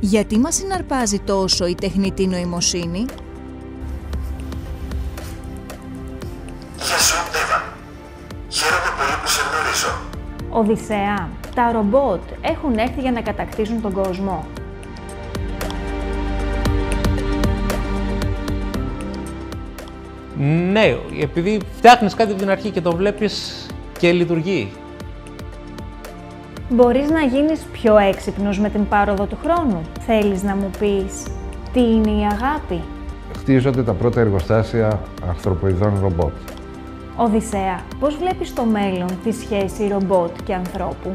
Γιατί μας συναρπάζει τόσο η τεχνητή νοημοσύνη? Γεια σου, Εύα. Χαίρομαι πολύ που σε γνωρίζω. Οδυσσέα, τα ρομπότ έχουν έρθει για να κατακτήσουν τον κόσμο. Ναι, επειδή φτιάχνεις κάτι από την αρχή και το βλέπεις και λειτουργεί. Μπορείς να γίνεις πιο έξυπνος με την πάροδο του χρόνου. Θέλεις να μου πεις τι είναι η αγάπη? Χτίζονται τα πρώτα εργοστάσια ανθρωποειδών ρομπότ. Οδυσσέα, πώς βλέπεις το μέλλον τη σχέση ρομπότ και ανθρώπου?